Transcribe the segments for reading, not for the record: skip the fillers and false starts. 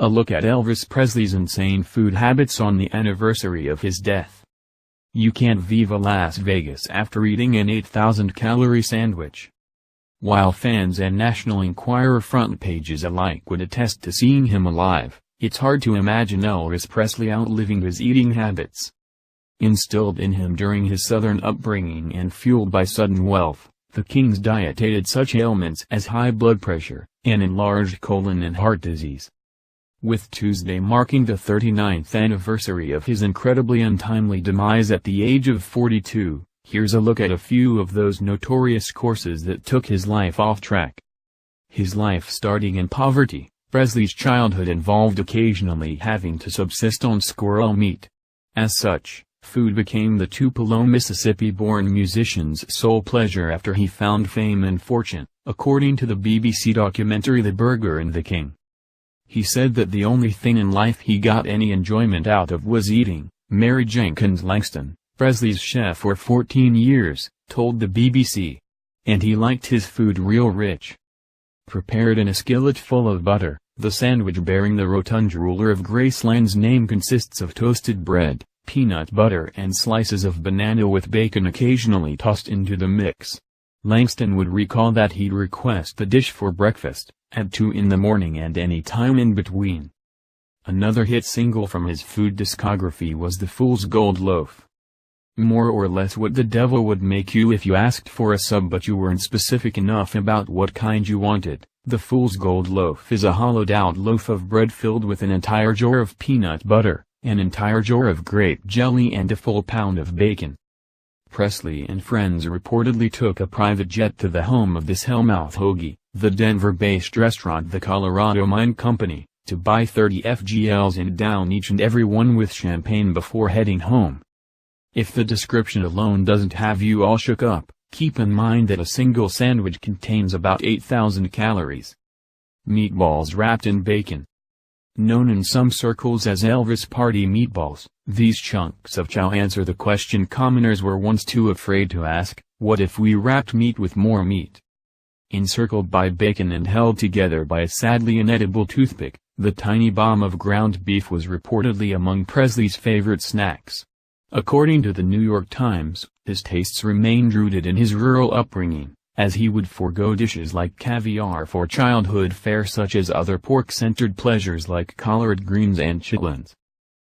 A look at Elvis Presley's insane food habits on the anniversary of his death. You can't viva Las Vegas after eating an 8,000-calorie sandwich. While fans and National Enquirer front pages alike would attest to seeing him alive, it's hard to imagine Elvis Presley outliving his eating habits. Instilled in him during his Southern upbringing and fueled by sudden wealth, the King's diet aided such ailments as high blood pressure, an enlarged colon and heart disease. With Tuesday marking the 39th anniversary of his incredibly untimely demise at the age of 42, here's a look at a few of those notorious courses that took his life off track. His life starting in poverty, Presley's childhood involved occasionally having to subsist on squirrel meat. As such, food became the Tupelo, Mississippi-born musician's sole pleasure after he found fame and fortune, according to the BBC documentary The Burger and the King. He said that the only thing in life he got any enjoyment out of was eating. Mary Jenkins Langston, Presley's chef for 14 years, told the BBC. And he liked his food real rich. Prepared in a skillet full of butter, the sandwich bearing the rotund ruler of Graceland's name consists of toasted bread, peanut butter and slices of banana with bacon occasionally tossed into the mix. Langston would recall that he'd request the dish for breakfast, at 2 in the morning and any time in between. Another hit single from his food discography was The Fool's Gold Loaf. More or less what the devil would make you if you asked for a sub but you weren't specific enough about what kind you wanted. The Fool's Gold Loaf is a hollowed-out loaf of bread filled with an entire jar of peanut butter, an entire jar of grape jelly and a full pound of bacon. Presley and friends reportedly took a private jet to the home of this hellmouth hoagie, the Denver-based restaurant The Colorado Mine Company, to buy 30 FGLs and down each and every one with champagne before heading home. If the description alone doesn't have you all shook up, keep in mind that a single sandwich contains about 8,000 calories. Meatballs wrapped in bacon. Known in some circles as Elvis Party meatballs, these chunks of chow answer the question commoners were once too afraid to ask: what if we wrapped meat with more meat? Encircled by bacon and held together by a sadly inedible toothpick, the tiny bomb of ground beef was reportedly among Presley's favorite snacks. According to the New York Times, his tastes remained rooted in his rural upbringing, as he would forego dishes like caviar for childhood fare such as other pork-centered pleasures like collard greens and chitlins.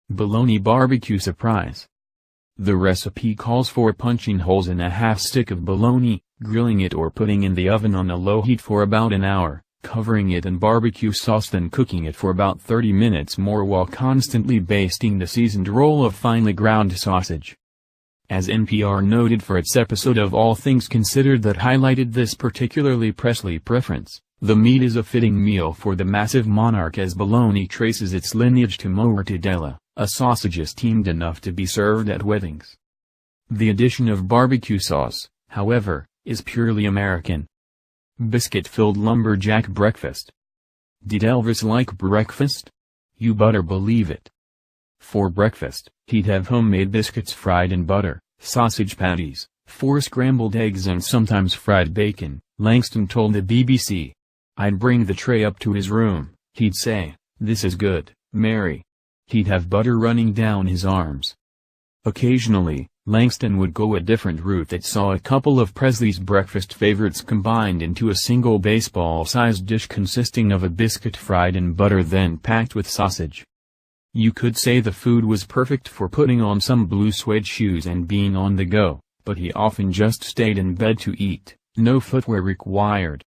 Bologna Barbecue surprise. The recipe calls for punching holes in a half stick of bologna, grilling it or putting in the oven on a low heat for about an hour, covering it in barbecue sauce then cooking it for about 30 minutes more while constantly basting the seasoned roll of finely ground sausage. As NPR noted for its episode of All Things Considered that highlighted this particularly Presley preference, the meat is a fitting meal for the massive monarch as bologna traces its lineage to mortadella, a sausage esteemed enough to be served at weddings. The addition of barbecue sauce, however, is purely American. Biscuit-filled Lumberjack Breakfast. Did Elvis like breakfast? You better believe it. For breakfast, he'd have homemade biscuits fried in butter, sausage patties, 4 scrambled eggs and sometimes fried bacon, Langston told the BBC. I'd bring the tray up to his room, he'd say, "This is good, Mary." He'd have butter running down his arms. Occasionally, Langston would go a different route that saw a couple of Presley's breakfast favorites combined into a single baseball-sized dish consisting of a biscuit fried in butter then packed with sausage. You could say the food was perfect for putting on some blue suede shoes and being on the go, but he often just stayed in bed to eat, no footwear required.